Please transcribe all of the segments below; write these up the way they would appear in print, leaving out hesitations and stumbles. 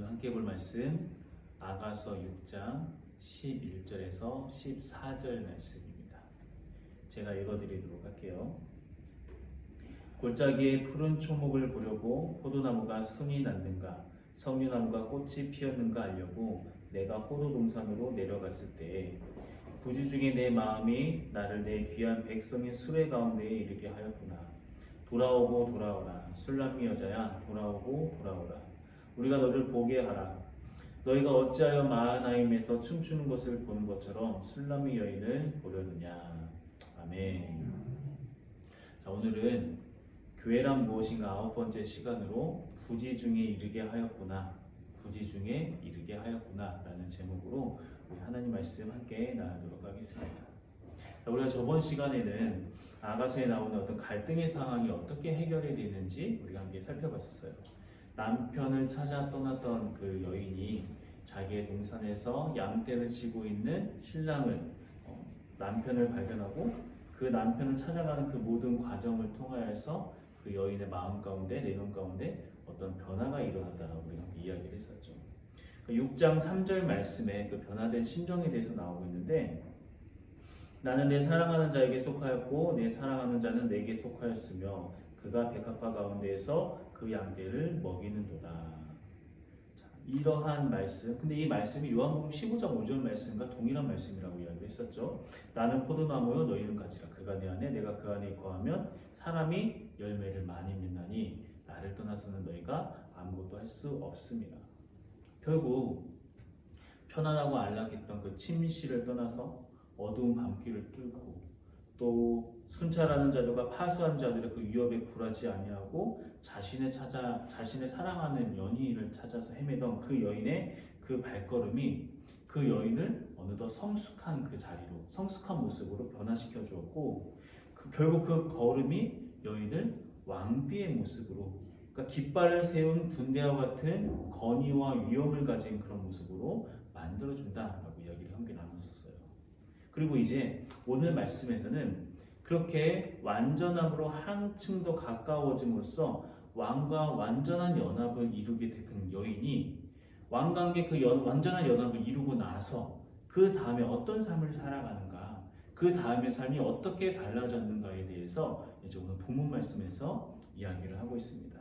함께 볼 말씀 아가서 6장 11절에서 14절 말씀입니다. 제가 읽어드리도록 할게요. 골짜기에 푸른 초목을 보려고 포도나무가 순이 났는가 석류나무가 꽃이 피었는가 알려고 내가 포도 동산으로 내려갔을 때에 부주 중에 내 마음이 나를 내 귀한 백성의 수레 가운데에 이르게 하였구나. 돌아오고 돌아오라. 술람미 여자야 돌아오고 돌아오라. 우리가 너를 보게 하라. 너희가 어찌하여 마하나임에서 춤추는 것을 보는 것처럼 술람미 여인을 보려느냐. 아멘. 자, 오늘은 교회란 무엇인가 9번째 시간으로 부지 중에 이르게 하였구나. 부지 중에 이르게 하였구나 라는 제목으로 우리 하나님 말씀 함께 나누도록 하겠습니다. 자, 우리가 저번 시간에는 아가서에 나오는 어떤 갈등의 상황이 어떻게 해결이 되는지 우리가 함께 살펴봤었어요. 남편을 찾아 떠났던 그 여인이 자기의 동산에서 양떼를 치고 있는 신랑을 남편을 발견하고 그 남편을 찾아가는 그 모든 과정을 통하여서 그 여인의 마음 가운데 내면 가운데 어떤 변화가 일어났다라고 우리가 함께 이야기를 했었죠. 6장 3절 말씀에 그 변화된 심정에 대해서 나오고 있는데 나는 내 사랑하는 자에게 속하였고 내 사랑하는 자는 내게 속하였으며 그가 백합화 가운데에서 그 양떼를 먹이는도다. 자, 이러한 말씀, 근데 이 말씀이 요한복음 15장 5절 말씀과 동일한 말씀이라고 이야기를 했었죠. 나는 포도나무요 너희는 가지라. 그가 내 안에 내가 그 안에 거하면 사람이 열매를 많이 맺나니 나를 떠나서는 너희가 아무것도 할 수 없습니다. 결국 편안하고 안락했던 그 침실을 떠나서 어두운 밤길을 뚫고 또 순찰하는 자들과 파수한 자들의 그 위협에 굴하지 아니하고 자신의 사랑하는 연인을 찾아서 헤매던 그 여인의 그 발걸음이 그 여인을 어느덧 성숙한 그 자리로 성숙한 모습으로 변화시켜 주었고 결국 그 걸음이 여인을 왕비의 모습으로 그러니까 깃발을 세운 군대와 같은 건의와 위엄을 가진 그런 모습으로 만들어준다라고 이야기를 함께 나눴었어요. 그리고 이제 오늘 말씀에서는 그렇게 완전함으로 한층 더 가까워짐으로써 왕과 완전한 연합을 이루게 된 여인이 왕과 함께 그 완전한 연합을 이루고 나서 그 다음에 어떤 삶을 살아가는가, 그 다음의 삶이 어떻게 달라졌는가에 대해서 이제 오늘 본문 말씀에서 이야기를 하고 있습니다.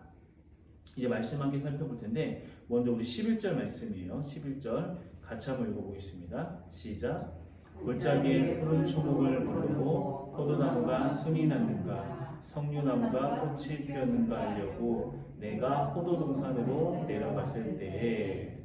이제 말씀 함께 살펴볼 텐데 먼저 우리 11절 말씀이에요. 11절 같이 한번 읽어보겠습니다. 시작. 골짜기에 푸른 초목을 보려고 포도나무가 순이 났는가 석류나무가 꽃이 피었는가 하려고 내가 포도 동산으로 내려갔을 때에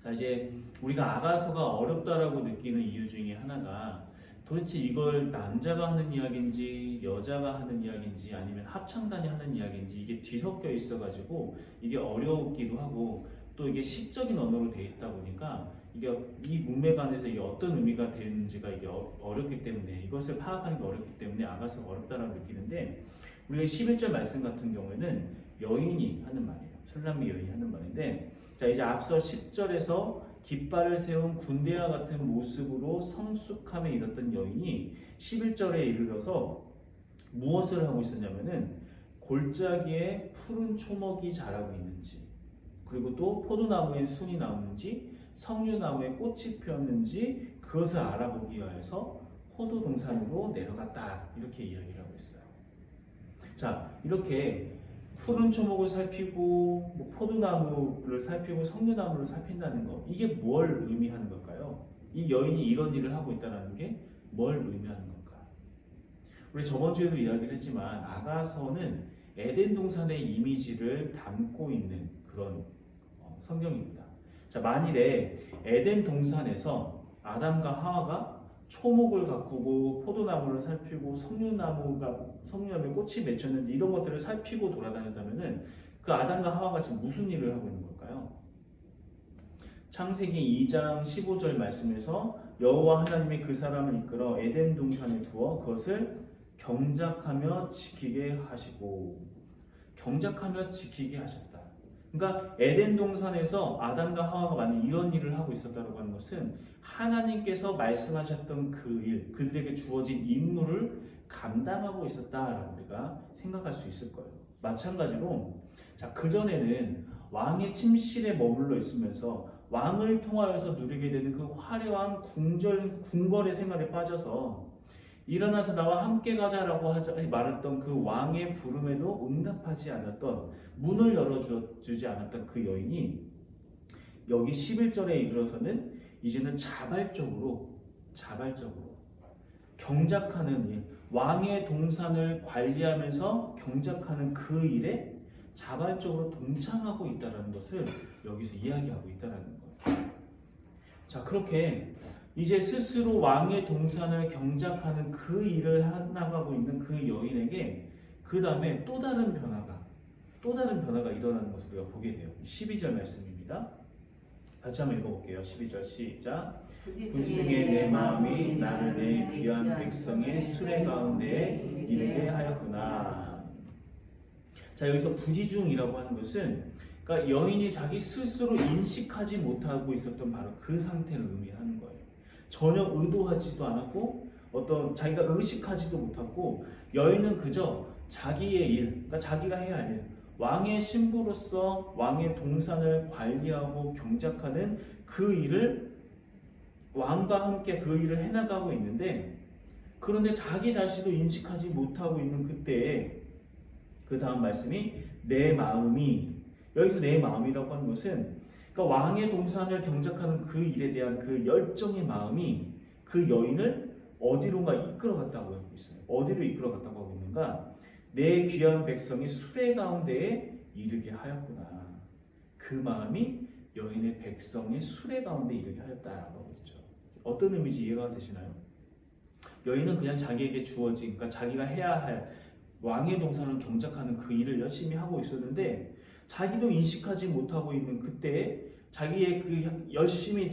자 이제 우리가 아가서가 어렵다라고 느끼는 이유 중에 하나가 도대체 이걸 남자가 하는 이야기인지 여자가 하는 이야기인지 아니면 합창단이 하는 이야기인지 이게 뒤섞여 있어가지고 이게 어려웠기도 하고 또 이게 시적인 언어로 되어 있다 보니까 이게 이 문맥 안에서 이게 어떤 의미가 되는지가 이게 어렵기 때문에 이것을 파악하는 게 어렵기 때문에 아가서가 어렵다라고 느끼는데 우리가 11절 말씀 같은 경우에는 여인이 하는 말이에요. 술람미 여인이 하는 말인데 자 이제 앞서 10절에서 깃발을 세운 군대와 같은 모습으로 성숙함에 이르렀던 여인이 11절에 이르러서 무엇을 하고 있었냐면은 골짜기에 푸른 초목이 자라고 있는지 그리고 또 포도나무에 순이 나오는지 석류나무에 꽃이 피었는지 그것을 알아보기 위해서 포도 동산으로 내려갔다 이렇게 이야기를 하고 있어요. 자 이렇게 푸른 초목을 살피고 포도나무를 살피고 석류나무를 살핀다는 거 이게 뭘 의미하는 걸까요? 이 여인이 이런 일을 하고 있다는 게 뭘 의미하는 걸까? 우리 저번 주에도 이야기를 했지만 아가서는 에덴 동산의 이미지를 담고 있는 그런 성경입니다. 자 만일에 에덴 동산에서 아담과 하와가 초목을 가꾸고 포도나무를 살피고 석류나무에 꽃이 맺혔는지 이런 것들을 살피고 돌아다녔다면은 그 아담과 하와가 지금 무슨 일을 하고 있는 걸까요? 창세기 2장 15절 말씀에서 여호와 하나님이 그 사람을 이끌어 에덴 동산에 두어 그것을 경작하며 지키게 하시고 경작하며 지키게 하셨다. 그러니까 에덴 동산에서 아담과 하와가 만약 이런 일을 하고 있었다고 하는 것은 하나님께서 말씀하셨던 그 일, 그들에게 주어진 임무를 감당하고 있었다라고 우리가 생각할 수 있을 거예요. 마찬가지로 자 그전에는 왕의 침실에 머물러 있으면서 왕을 통하여서 누리게 되는 그 화려한 궁궐의 생활에 빠져서 일어나서 나와 함께 가자라고 말했던 그 왕의 부름에도 응답하지 않았던, 문을 열어주지 않았던 그 여인이 여기 11절에 이르러서는 이제는 자발적으로 경작하는 일, 왕의 동산을 관리하면서 경작하는 그 일에 자발적으로 동참하고 있다는 것을 여기서 이야기하고 있다는 거예요. 자, 그렇게 이제 스스로 왕의 동산을 경작하는 그 일을 나가고 있는 그 여인에게 그 다음에 또 다른 변화가 일어나는 것을 우리가 보게 돼요. 12절 말씀입니다. 같이 한번 읽어볼게요. 12절 시작. 부지중에 내 마음이 나를 내 귀한 백성의 수레 가운데에 이르게 하였구나. 자, 여기서 부지중이라고 하는 것은, 그러니까 여인이 자기 스스로 인식하지 못하고 있었던 바로 그 상태를 의미하는 거예요. 전혀 의도하지도 않았고 어떤 자기가 의식하지도 못하고, 여인은 그저 자기의 일, 그러니까 자기가 해야 할 일, 왕의 신부로서 왕의 동산을 관리하고 경작하는 그 일을 왕과 함께 그 일을 해나가고 있는데, 그런데 자기 자신도 인식하지 못하고 있는 그때에 그 다음 말씀이 내 마음이, 여기서 내 마음이라고 하는 것은 그러니까 왕의 동산을 경작하는 그 일에 대한 그 열정의 마음이 그 여인을 어디론가 이끌어갔다고 하고 있어요. 어디로 이끌어갔다고 하고 있는가? 내 귀한 백성이 수레 가운데에 이르게 하였구나. 그 마음이 여인의 백성의 수레 가운데 이르게 하였다라고 하고 있죠. 어떤 의미인지 이해가 되시나요? 여인은 그냥 자기에게 주어진, 그러니까 자기가 해야 할 왕의 동산을 경작하는 그 일을 열심히 하고 있었는데, 자기도 인식하지 못하고 있는 그때에 자기의 그 열심히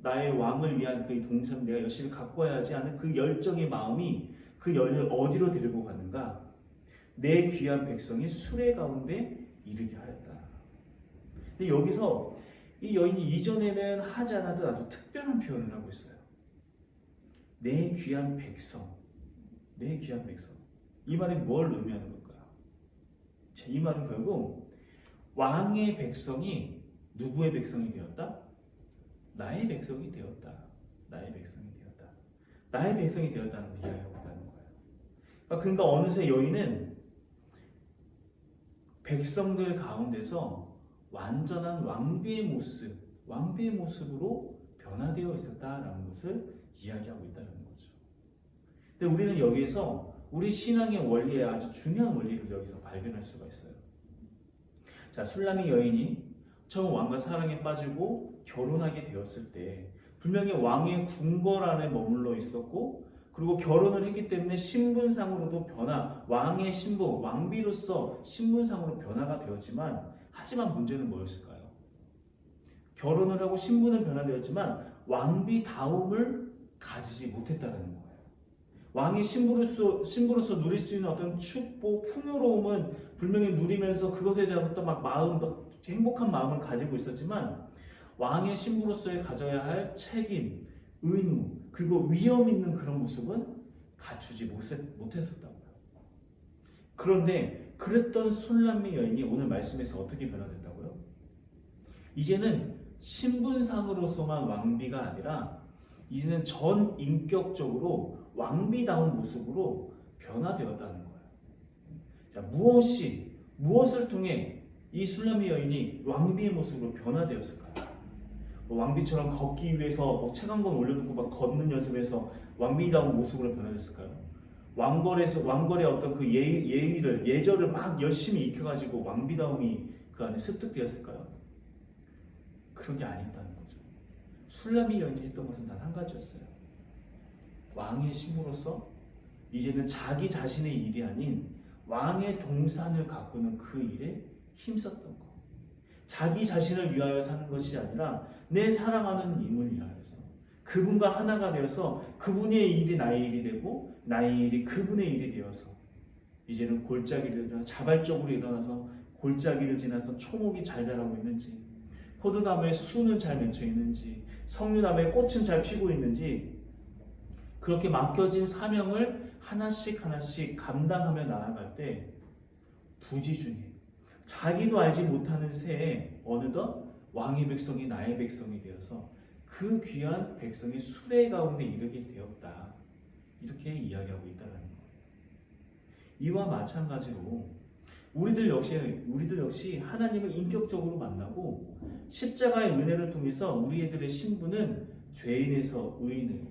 나의 왕을 위한 그 동산을 내가 열심히 가꿔야지 하는 그 열정의 마음이 그 여인을 어디로 데리고 가는가? 내 귀한 백성이 수레 가운데 이르게 하였다. 근데 여기서 이 여인이 이전에는 하지 않았던 아주 특별한 표현을 하고 있어요. 내 귀한 백성, 내 귀한 백성. 이 말이 뭘 의미하는 걸까요? 이 말은 결국 왕의 백성이 누구의 백성이 되었다? 나의 백성이 되었다. 나의 백성이 되었다. 나의 백성이 되었다는 걸 이야기하고 있다는 거예요. 그러니까 어느새 여인은 백성들 가운데서 완전한 왕비의 모습으로 변화되어 있었다라는 것을 이야기하고 있다는 거죠. 근데 우리는 여기에서 우리 신앙의 원리에 아주 중요한 원리를 여기서 발견할 수가 있어요. 자, 술람이 여인이 처음 왕과 사랑에 빠지고 결혼하게 되었을 때 분명히 왕의 궁궐 안에 머물러 있었고, 그리고 결혼을 했기 때문에 신분상으로도 왕의 신부, 왕비로서 신분상으로 변화가 되었지만, 하지만 문제는 뭐였을까요? 결혼을 하고 신분은 변화되었지만 왕비다움을 가지지 못했다는 거예요. 왕의 신부로서 누릴 수 있는 어떤 축복, 풍요로움은 분명히 누리면서 그것에 대한 어떤 행복한 마음을 가지고 있었지만, 왕의 신부로서의 가져야 할 책임, 의무, 그리고 위험 있는 그런 모습은 갖추지 못했었다고요. 그런데 그랬던 술람미 여인이 오늘 말씀에서 어떻게 변화됐다고요? 이제는 신분상으로서만 왕비가 아니라 이제는 전 인격적으로 왕비다운 모습으로 변화되었다는 거예요. 자, 무엇을 통해 이 술람미 여인이 왕비의 모습으로 변화되었을까요? 왕비처럼 걷기 위해서 체감건 올려놓고 막 걷는 연습에서 왕비다운 모습으로 변화됐을까요? 왕궐의 어떤 그 예절을 막 열심히 익혀가지고 왕비다움이 그 안에 습득되었을까요? 그런 게 아니었다는 거죠. 술람미 여인이 했던 것은 단 한 가지였어요. 왕의 신부로서 이제는 자기 자신의 일이 아닌 왕의 동산을 가꾸는 그 일에 힘썼던 것. 자기 자신을 위하여 사는 것이 아니라 내 사랑하는 임을 위하여서 그분과 하나가 되어서 그분의 일이 나의 일이 되고 나의 일이 그분의 일이 되어서 이제는 자발적으로 일어나서 골짜기를 지나서 초목이 잘 자라고 있는지, 포도나무에 순은 잘 맺혀 있는지, 석류나무에 꽃은 잘 피고 있는지, 그렇게 맡겨진 사명을 하나씩 감당하며 나아갈 때 부지중에 자기도 알지 못하는 새에 어느덧 왕의 백성이 나의 백성이 되어서 그 귀한 백성의 수레 가운데 이르게 되었다. 이렇게 이야기하고 있다는 거예요. 이와 마찬가지로 우리들 역시 하나님을 인격적으로 만나고 십자가의 은혜를 통해서 우리들의 신분은 죄인에서 의인으로,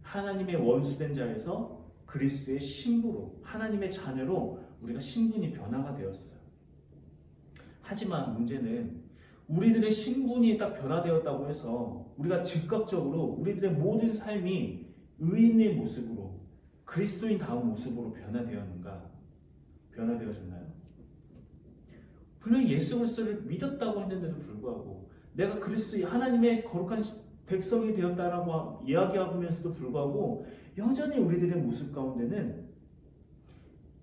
하나님의 원수된 자에서 그리스도의 신부로, 하나님의 자녀로 우리가 신분이 변화가 되었어요. 하지만 문제는 우리들의 신분이 딱 변화되었다고 해서 우리가 즉각적으로 우리들의 모든 삶이 의인의 모습으로, 그리스도인다운 모습으로 변화되었는가? 변화되어졌나요? 분명히 예수 그리스도를 믿었다고 했는데도 불구하고, 내가 그리스도의 하나님의 거룩한 백성이 되었다라고 이야기하면서도 불구하고 여전히 우리들의 모습 가운데는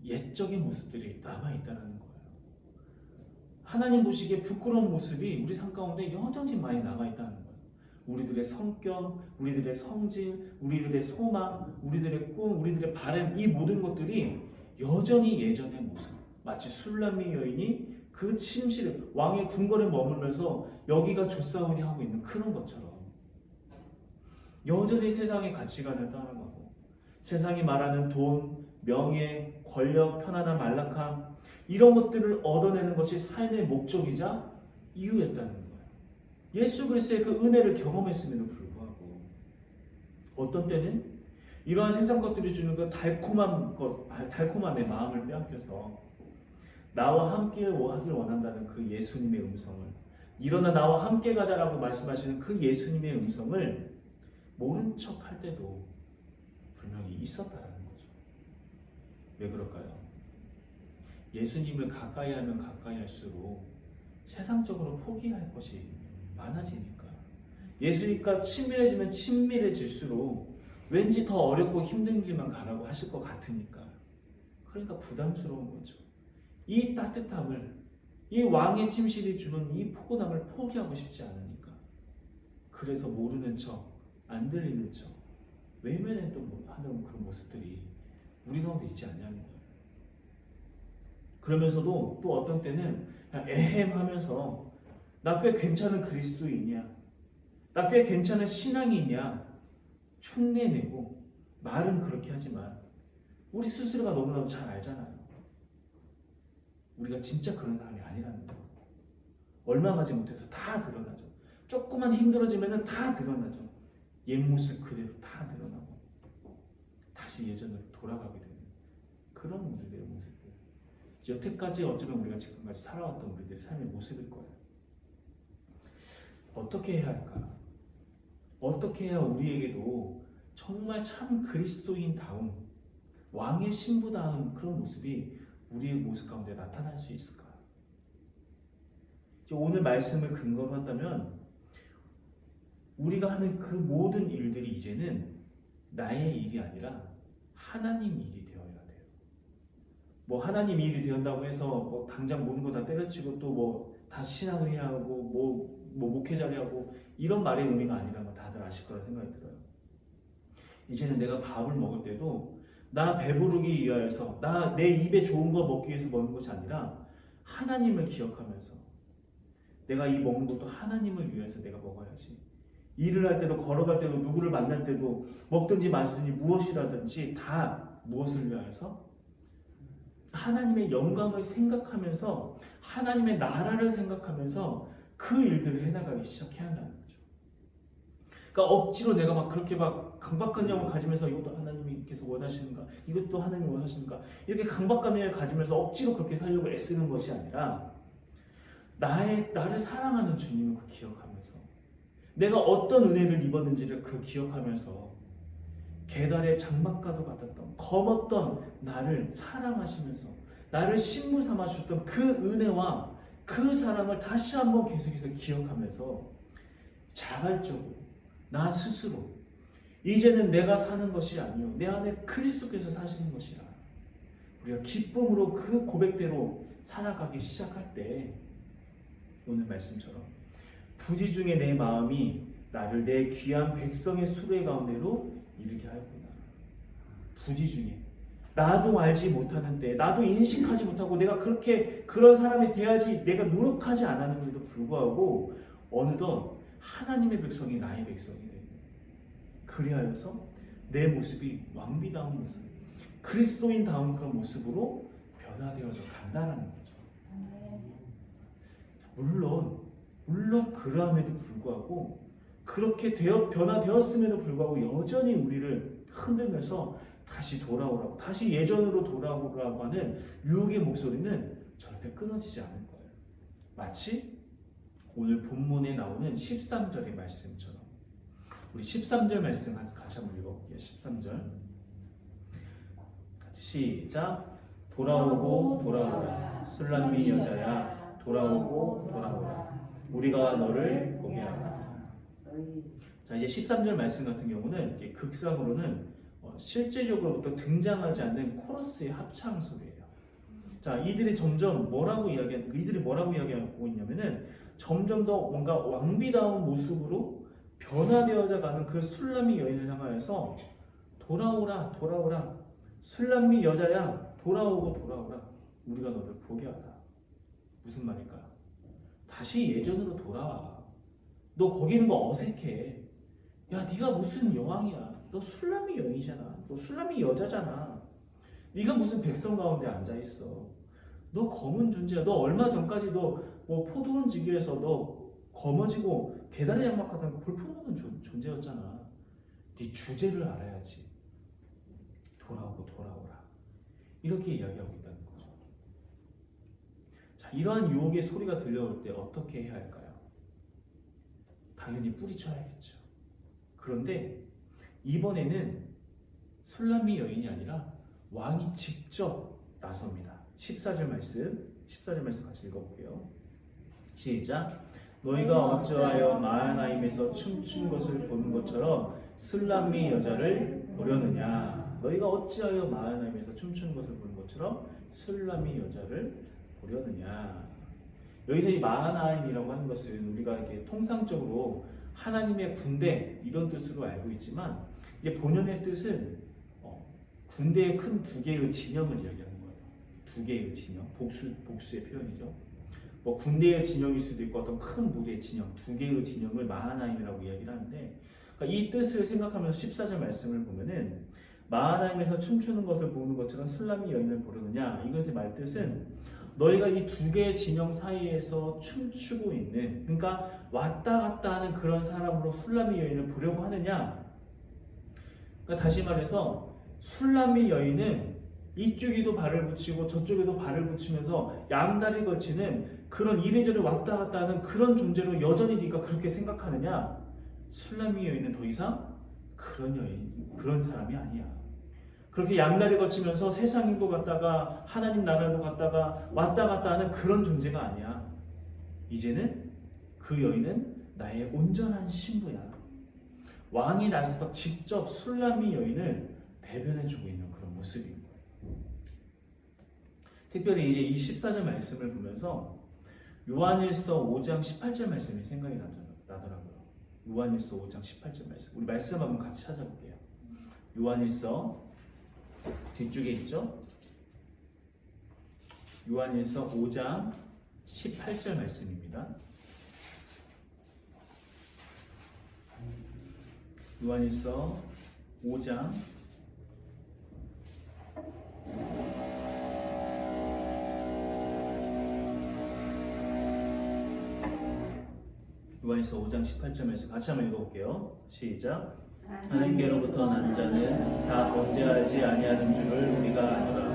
옛적인 모습들이 남아있다는 거예요. 하나님 보시기에 부끄러운 모습이 우리 삶 가운데 여전히 많이 남아있다는 거예요. 우리들의 성격, 우리들의 성질, 우리들의 소망, 우리들의 꿈, 우리들의 바람, 이 모든 것들이 여전히 예전의 모습, 마치 술람미 여인이 그 침실에 왕의 궁궐에 머물면서 여기가 좋사오니 하고 있는 그런 것처럼 여전히 세상의 가치관을 따라가고 세상이 말하는 돈, 명예, 권력, 편안함, 안락함, 이런 것들을 얻어내는 것이 삶의 목적이자 이유였다는 거예요. 예수 그리스도의 그 은혜를 경험했음에도 불구하고 어떤 때는 이러한 세상 것들이 주는 그 달콤함에 마음을 빼앗겨서 나와 함께 하길 원한다는 그 예수님의 음성을, 일어나 나와 함께 가자라고 말씀하시는 그 예수님의 음성을 모른 척 할 때도 분명히 있었다라는 거죠. 왜 그럴까요? 예수님을 가까이 하면 가까이 할수록 세상적으로 포기할 것이 많아지니까, 예수님과 친밀해지면 친밀해질수록 왠지 더 어렵고 힘든 길만 가라고 하실 것 같으니까, 그러니까 부담스러운 거죠. 이 따뜻함을, 이 왕의 침실이 주는 이 포근함을 포기하고 싶지 않으니까, 그래서 모르는 척, 안 들리는 척, 외면했던 하는 그런 모습들이 우리 가운데 있지 않냐는 거예요. 그러면서도 또 어떤 때는 그냥 에헴하면서 나 꽤 괜찮은 그리스도인이야, 나 꽤 괜찮은 신앙이냐 흉내내고 말은 그렇게 하지만 우리 스스로가 너무나도 잘 알잖아요. 우리가 진짜 그런 사람이 아니라는 거. 얼마 가지 못해서 다 드러나죠. 조금만 힘들어지면 다 드러나죠. 옛 모습 그대로 다 드러나고 다시 예전으로 돌아가게 되는 그런 우리들의 모습들, 여태까지 어쩌면 우리가 지금까지 살아왔던 우리들의 삶의 모습일 거예요. 어떻게 해야 할까? 어떻게 해야 우리에게도 정말 참 그리스도인다운, 왕의 신부다운 그런 모습이 우리의 모습 가운데 나타날 수 있을까? 오늘 말씀을 근거로 한다면 우리가 하는 그 모든 일들이 이제는 나의 일이 아니라 하나님 일이 되어야 돼요. 뭐 하나님 일이 되었다고 해서 뭐 당장 모든 거 다 때려치고 또 뭐 다 신앙을 해야 하고 뭐 목회자를 하고 이런 말의 의미가 아니라는 거 다들 아실 거라 생각이 들어요. 이제는 내가 밥을 먹을 때도 나 배부르기 위하여서, 내 입에 좋은 거 먹기 위해서 먹는 것이 아니라 하나님을 기억하면서, 내가 이 먹는 것도 하나님을 위해서 내가 먹어야지. 일을 할 때도, 걸어갈 때도, 누구를 만날 때도, 먹든지 마시든지 무엇이라든지 다 무엇을 위하여서? 하나님의 영광을 생각하면서, 하나님의 나라를 생각하면서 그 일들을 해나가기 시작해야 한다는 거죠. 그러니까 억지로 내가 막 그렇게 막 강박관념을 가지면서 이것도 하나님께서 원하시는가, 이것도 하나님이 원하시는가, 이렇게 강박관념을 가지면서 억지로 그렇게 살려고 애쓰는 것이 아니라 나를 사랑하는 주님을 기억하면서, 내가 어떤 은혜를 입었는지를 기억하면서, 계달의 장막과도 같았던 검었던 나를 사랑하시면서 나를 신부 삼아 주셨던 그 은혜와 그 사랑을 다시 한번 계속해서 기억하면서 자발적으로 나 스스로 이제는 내가 사는 것이 아니요 내 안에 그리스도께서 사시는 것이라, 우리가 기쁨으로 그 고백대로 살아가기 시작할 때 오늘 말씀처럼 부지 중에 내 마음이 나를 내 귀한 백성의 수레 가운데로 이르게 하였구나. 부지 중에 나도 알지 못하는 때, 나도 인식하지 못하고 내가 그렇게 그런 사람이 돼야지 내가 노력하지 않았는데도 불구하고 어느덧 하나님의 백성이 나의 백성이 되는 거예요. 그리하여서 내 모습이 왕비다운 모습, 그리스도인다운 그런 모습으로 변화되어져 간다는 거죠. 물론 그러함에도 불구하고 그렇게 변화되었음에도 불구하고 여전히 우리를 흔들면서 다시 돌아오라고, 다시 예전으로 돌아오라고 하는 유혹의 목소리는 절대 끊어지지 않을 거예요. 마치 오늘 본문에 나오는 13절의 말씀처럼. 우리 13절 말씀 같이 한번 읽어볼게요. 13절 같이 시작. 돌아오고 돌아오라 술람미 여자야, 돌아오고 돌아오라 우리가 너를 보게 하라. 자, 이제 13절 말씀 같은 경우는 이제 극상으로는 실제적으로부터 등장하지 않는 코러스의 합창 소리예요. 자, 이들이 뭐라고 이야기하고 있냐면은 점점 더 뭔가 왕비다운 모습으로 변화되어져 가는 그 술람미 여인을 향하여서 돌아오라 돌아오라 술람미 여자야, 돌아오고 돌아오라 우리가 너를 보게 하라. 무슨 말일까요? 다시 예전으로 돌아와. 너 거기 있는 거 어색해. 야, 네가 무슨 여왕이야. 너 술람미 여인이잖아. 너 술람미 여자잖아. 네가 무슨 백성 가운데 앉아있어. 너 검은 존재야. 너 얼마 전까지 너 포도원 지기에서 너 검어지고 계단에 장막하던 볼품없는 존재였잖아. 네 주제를 알아야지. 돌아오고 돌아오라. 이렇게 이야기하고 있다는 거죠. 자, 이러한 유혹의 소리가 들려올 때 어떻게 해야 할까요? 당연히 뿌리쳐야겠죠. 그런데 이번에는 술람미 여인이 아니라 왕이 직접 나섭니다. 14절 말씀 같이 읽어볼게요. 시작. 너희가 어찌하여 마하나임에서 춤춘 것을 보는 것처럼 술람미 여자를 보려느냐. 너희가 어찌하여 마하나임에서 춤추는 것을 보는 것처럼 술람미 여자를 보려느냐. 여기서 이 마하나임이라고 하는 것은 우리가 이렇게 통상적으로 하나님의 군대 이런 뜻으로 알고 있지만 이게 본연의 뜻은 군대의 큰 두 개의 진영을 이야기하는 거예요. 두 개의 진영, 복수의 표현이죠. 군대의 진영일 수도 있고 어떤 큰 무대의 진영, 두 개의 진영을 마하나임이라고 이야기를 하는데, 그러니까 이 뜻을 생각하면서 14절 말씀을 보면은 마하나임에서 춤추는 것을 보는 것처럼 술람미 여인을 보려느냐, 이것의 말뜻은 너희가 이 두 개의 진영 사이에서 춤추고 있는, 그러니까 왔다 갔다 하는 그런 사람으로 술람미 여인을 보려고 하느냐. 그러니까 다시 말해서 술람미 여인은 이쪽에도 발을 붙이고 저쪽에도 발을 붙이면서 양다리 걸치는 그런 이래저래 왔다 갔다 하는 그런 존재로 여전히 네가 그렇게 생각하느냐? 술람미 여인은 더 이상 그런 사람이 아니야. 그렇게 양다리 걸치면서 세상인도 갔다가 하나님 나라도 갔다가 왔다 갔다 하는 그런 존재가 아니야. 이제는 그 여인은 나의 온전한 신부야. 왕이 나서서 직접 술람미 여인을 대변해주고 있는 그런 모습인 거예요. 특별히 이제 이 14절 말씀을 보면서 요한일서 5장 18절 말씀이 생각이 나더라고요. 요한일서 5장 18절 말씀. 우리 말씀 한번 같이 찾아볼게요. 요한일서 뒤쪽에 있죠? 요한일서 5장 18절 말씀입니다. 요한일서 5장 요한일서 5장 18절 말씀 같이 한번 읽어볼게요. 시작. 하나님께로부터 난 자는 다 범죄하지 아니하는 줄을 우리가 아노라.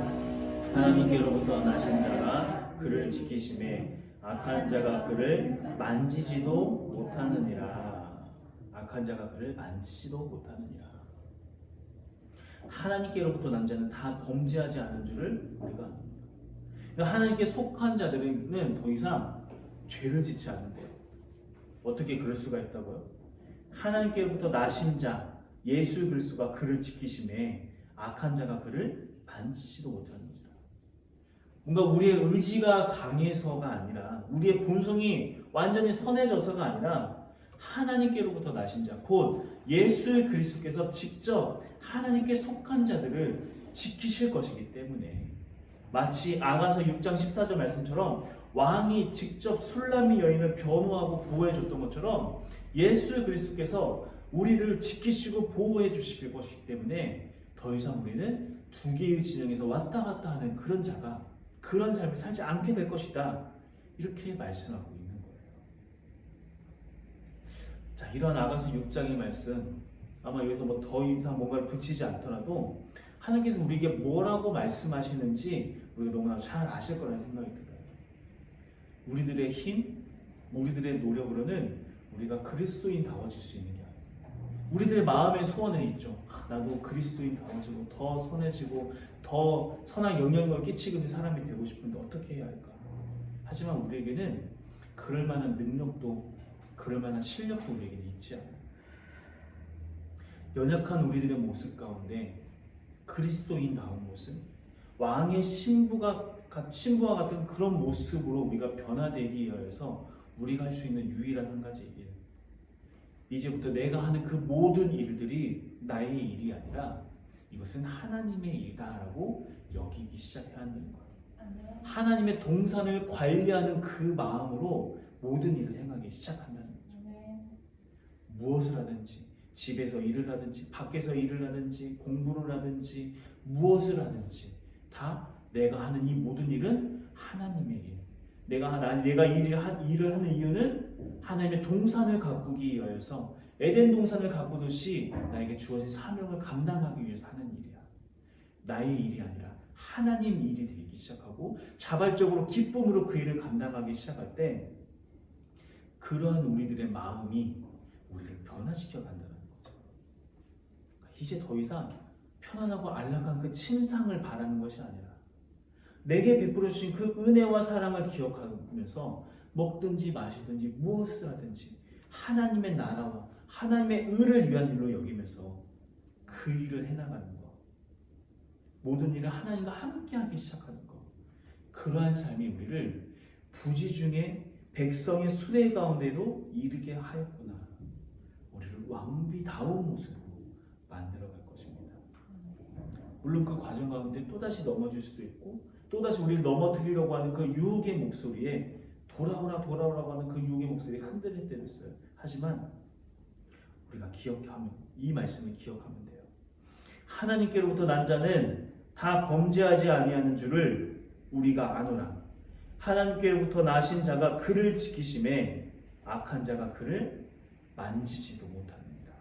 하나님께로부터 나신 자가 그를 지키심에 악한 자가 그를 만지지도 못하느니라. 악한 자가 그를 만지지도 못하느니라. 하나님께로부터 난 자는 다 범죄하지 않은 줄을 우리가 아노라. 그러니까 하나님께 속한 자들은 더 이상 죄를 짓지 않는데요. 어떻게 그럴 수가 있다고요? 하나님께로부터 나신 자 예수 그리스도가 그를 지키심에 악한 자가 그를 만지지도 못하는지라. 뭔가 우리의 의지가 강해서가 아니라, 우리의 본성이 완전히 선해져서가 아니라, 하나님께로부터 나신 자 곧 예수 그리스도께서 직접 하나님께 속한 자들을 지키실 것이기 때문에 마치 아가서 6장 14절 말씀처럼 왕이 직접 술람미 여인을 변호하고 보호해 줬던 것처럼 예수 그리스도께서 우리를 지키시고 보호해 주실 것이기 때문에 더 이상 우리는 두 개의 진영에서 왔다 갔다 하는 그런 자가 그런 삶을 살지 않게 될 것이다. 이렇게 말씀하고 있는 거예요. 자, 이런 아가서 6장의 말씀 아마 여기서 뭐 더 이상 뭔가를 붙이지 않더라도 하나님께서 우리에게 뭐라고 말씀하시는지 우리가 너무나 잘 아실 거라는 생각이 들어요. 우리들의 힘, 우리들의 노력으로는 우리가 그리스도인다워질 수 있는 게 아니에요. 우리들의 마음의 소원은 있죠. 나도 그리스도인다워지고 더 선해지고 더 선한 영향력을 끼치고 있는 사람이 되고 싶은데 어떻게 해야 할까? 하지만 우리에게는 그럴 만한 능력도 그럴 만한 실력도 우리에게는 있지 않아요. 연약한 우리들의 모습 가운데 그리스도인다운 모습, 왕의 신부와 같은 그런 모습으로 우리가 변화되기 위해서 우리가 할 수 있는 유일한 한 가지 일, 이제부터 내가 하는 그 모든 일들이 나의 일이 아니라 이것은 하나님의 일이다라고 여기기 시작해야 하는 거예요. 하나님의 동산을 관리하는 그 마음으로 모든 일을 행하기 시작한다는 거죠. 무엇을 하든지 집에서 일을 하든지 밖에서 일을 하든지 공부를 하든지 무엇을 하든지 다 내가 하는 이 모든 일은 하나님의 일. 내가 일을 하는 이유는 하나님의 동산을 가꾸기 위하여서 에덴 동산을 가꾸듯이 나에게 주어진 사명을 감당하기 위해서 하는 일이야. 나의 일이 아니라 하나님 일이 되기 시작하고 자발적으로 기쁨으로 그 일을 감당하기 시작할 때 그러한 우리들의 마음이 우리를 변화시켜 간다는 거죠. 이제 더 이상 편안하고 안락한 그 침상을 바라는 것이 아니라 내게 베풀어 주신 그 은혜와 사랑을 기억하면서 먹든지 마시든지 무엇을 하든지 하나님의 나라와 하나님의 의를 위한 일로 여기면서 그 일을 해나가는 것, 모든 일을 하나님과 함께하기 시작하는 것, 그러한 삶이 우리를 부지 중에 백성의 수레 가운데로 이르게 하였구나. 우리를 왕비다운 모습으로 만들어갈 것입니다. 물론 그 과정 가운데 또다시 넘어질 수도 있고 또다시 우리를 넘어뜨리려고 하는 그 유혹의 목소리에 돌아오라고 하는 그 유혹의 목소리에 흔들릴 때도 있어요. 하지만 우리가 기억하면, 이 말씀을 기억하면 돼요. 하나님께로부터 난 자는 다 범죄하지 아니하는 줄을 우리가 아노라. 하나님께로부터 나신 자가 그를 지키심에 악한 자가 그를 만지지도 못합니다.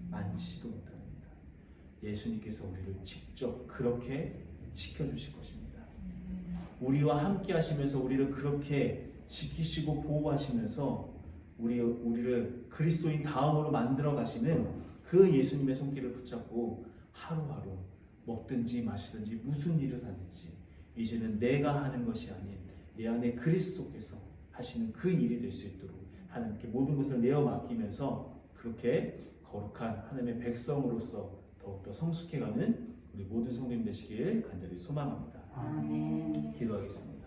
만지지도 못합니다. 예수님께서 우리를 직접 그렇게 지켜주실 것입니다. 우리와 함께 하시면서 우리를 그렇게 지키시고 보호하시면서 우리를 그리스도인 다음으로 만들어 가시는 그 예수님의 손길을 붙잡고 하루하루 먹든지 마시든지 무슨 일을 하든지 이제는 내가 하는 것이 아닌 내 안에 그리스도께서 하시는 그 일이 될 수 있도록 하나님께 모든 것을 내어 맡기면서 그렇게 거룩한 하나님의 백성으로서 더욱더 성숙해가는 우리 모든 성도님 되시길 간절히 소망합니다. 아멘. 기도하겠습니다.